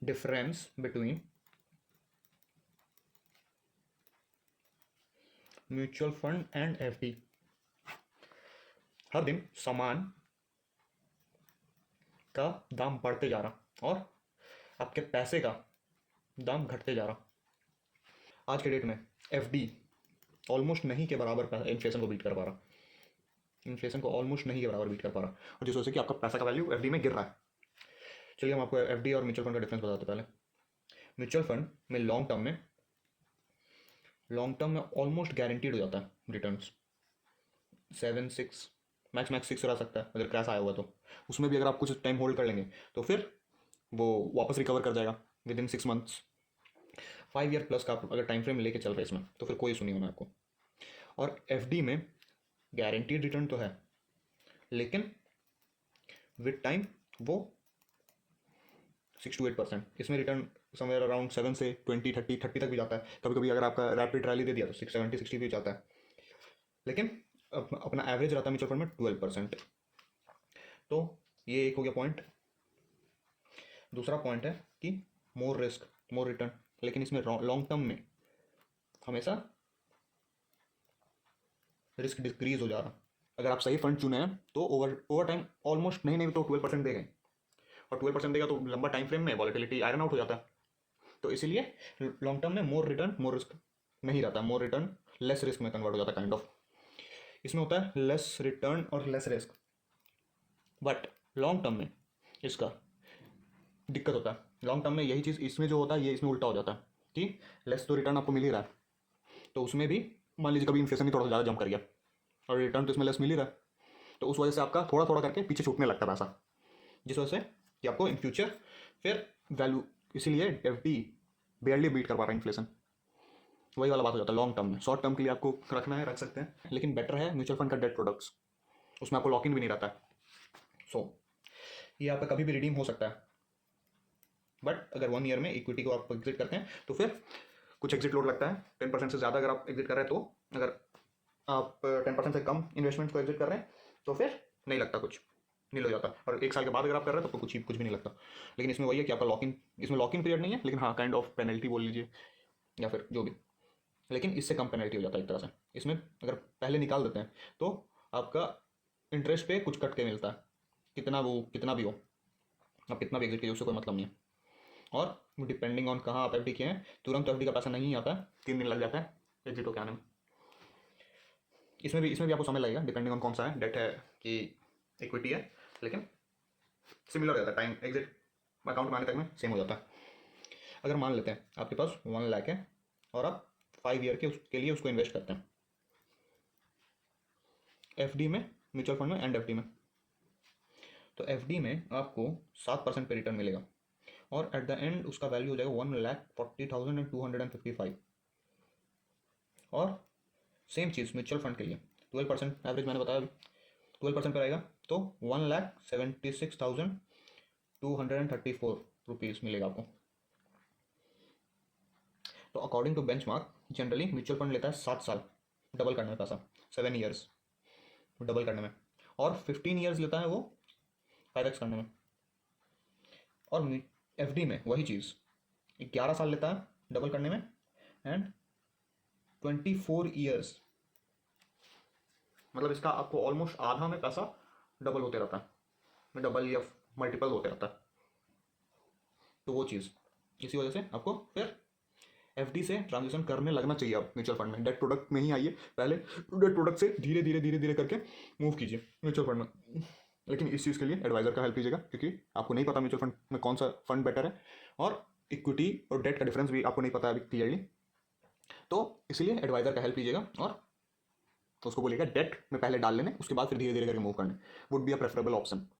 Difference between mutual fund and FD. हर दिन सामान का दाम बढ़ते जा रहा और आपके पैसे का दाम घटते जा रहा। आज के डेट में एफडी ऑलमोस्ट नहीं के बराबर इन्फ्लेशन को बीट कर पा रहा, इन्फ्लेशन को ऑलमोस्ट नहीं के बराबर बीट कर पा रहा, और जिस वजह से कि आपका पैसा का वैल्यू एफडी में गिर रहा है। चलिए हम आपको एफडी और म्यूचुअल फंड का डिफरेंस बताते हैं। पहले म्यूचुअल फंड में लॉन्ग टर्म में ऑलमोस्ट गारंटीड हो जाता है रिटर्न्स, 7-6 मैक्स 6 रह सकता है अगर क्रैश आया हुआ तो। उसमें भी अगर आप कुछ टाइम होल्ड कर लेंगे तो फिर वो वापस रिकवर कर जाएगा with in 6 months. 5 year plus का आप अगर टाइम फ्रेम लेके चल रहे इसमें तो फिर कोई इशू नहीं होना आपको। और एफडी में गारंटीड रिटर्न तो है, लेकिन विद टाइम वो 6 to 8%, इसमें रिटर्न समवेयर अराउंड 7 से 20-30 तक भी जाता है। कभी कभी अगर आपका रैपिड रैली दे दिया तो 70-60 भी जाता है, लेकिन अपना एवरेज रहता है म्यूचुअल फंड में 12%। तो ये एक हो गया पॉइंट। दूसरा पॉइंट है कि मोर रिस्क मोर रिटर्न, लेकिन इसमें लॉन्ग टर्म में हमेशा रिस्क डिक्रीज हो जा रहा। अगर आप सही फंड चुने हैं तो ओवर टाइम ऑलमोस्ट नहीं तो 12% देगा, और 12% देगा तो लंबा टाइम फ्रेम में वॉलेटिलिटी आयरन आउट हो जाता है। तो इसीलिए लॉन्ग टर्म में मोर रिटर्न मोर रिस्क नहीं रहता, मोर रिटर्न लेस रिस्क में कन्वर्ट हो जाता है काइंड ऑफ। इसमें होता है लेस रिटर्न और less risk, but long term में इसका दिक्कत होता है। लॉन्ग टर्म में यही चीज़ इसमें जो होता है ये इसमें उल्टा हो जाता है कि लेस तो रिटर्न आपको मिल ही रहा है, तो उसमें भी मान लीजिए कभी इन्फ्लेशन ही थोड़ा ज़्यादा जंप कर गया और रिटर्न तो इसमें लेस मिल ही रहा है, तो उस वजह से आपका थोड़ा थोड़ा करके पीछे छूटने लगता है पैसा, जिस वजह से कि आपको इन फ्यूचर फिर वैल्यू, इसीलिए एफडी बेयरली बीट कर पा रहा है इन्फ्लेशन। वही वाला बात हो जाता है लॉन्ग टर्म में। शॉर्ट टर्म के लिए आपको रखना है रख सकते हैं, लेकिन बेटर है म्यूचुअल फंड का डेट प्रोडक्ट्स, उसमें आपको लॉक इन भी नहीं रहता है। सो ये आपका कभी भी रिडीम हो सकता है, बट अगर 1 ईयर में इक्विटी को आप एग्जिट करते हैं तो फिर कुछ एग्जिट लोड लगता है 10% से ज़्यादा अगर आप एग्जिट कर रहे हैं। तो अगर आप 10% से कम इन्वेस्टमेंट को एग्जिट कर रहे हैं तो फिर नहीं लगता, कुछ नील हो जाता है, और 1 साल के बाद अगर आप कर रहे हैं तो कुछ भी नहीं लगता। लेकिन इसमें वही है कि आपका लॉक इन पीरियड नहीं है, लेकिन हाँ काइंड ऑफ पेनल्टी बोल लीजिए या फिर जो भी, लेकिन इससे कम पेनल्टी हो जाता है एक तरह से। इसमें अगर पहले निकाल देते हैं तो आपका इंटरेस्ट पे कुछ कट के मिलता है, कितना भी हो, आप कितना भी एग्जिट कीजिए उससे कोई मतलब नहीं है। और डिपेंडिंग ऑन कहाँ आप एफडी किए हैं, तुरंत एफडी का पैसा नहीं आता है, 3 दिन लग जाता है एग्जिट होकर आने में। इसमें भी आपको समय लगेगा डिपेंडिंग ऑन कौन सा है, डेट है कि इक्विटी है, लेकिन सिमिलर हो जाता है, टाइम एग्जिट अकाउंट में आने तक में सेम हो जाता है। अगर मान लेते हैं आपके पास 1 लाख है और आप 5 ईयर के लिए उसको इन्वेस्ट करते हैं एफडी में, म्यूचुअल फंड में एंड एफडी में, तो एफडी में आपको 7% पे रिटर्न मिलेगा और एट द एंड उसका वैल्यू हो जाएगा 1,40,255। और सेम चीज़ म्यूचुअल फंड के लिए 12% एवरेज मैंने बताया अभी, 12% पर आएगा तो 1,76,234 रुपीज़ मिलेगा आपको। तो according to benchmark generally mutual fund लेता है 7 साल डबल करने में पैसा, 7 ईयर्स डबल करने में, और 15 ईयर्स लेता है वो 5x करने में। और एफडी में वही चीज़ 11 साल लेता है डबल करने में एंड 24 ईयर्स, मतलब इसका आपको ऑलमोस्ट आधा में पैसा डबल होते रहता है, डबल या मल्टीपल होते रहता है। तो वो चीज़ इसी वजह से आपको फिर एफडी से ट्रांजिशन करने लगना चाहिए। आप म्यूचुअल फंड में डेट प्रोडक्ट में ही आइए, पहले डेट प्रोडक्ट से धीरे धीरे करके मूव कीजिए म्यूचुअल फंड में। लेकिन इस चीज़ के लिए एडवाइज़र का हेल्प लीजिएगा, क्योंकि आपको नहीं पता म्यूचुअल फंड में कौन सा फंड बेटर है, और इक्विटी और डेट का डिफरेंस भी आपको नहीं पता अभी क्लियरली, तो इसलिए एडवाइज़र का हेल्प लीजिएगा और उसको बोलिएगा डेट में पहले डाल लेने, उसके बाद फिर धीरे धीरे करके मूव करने would be a preferable option.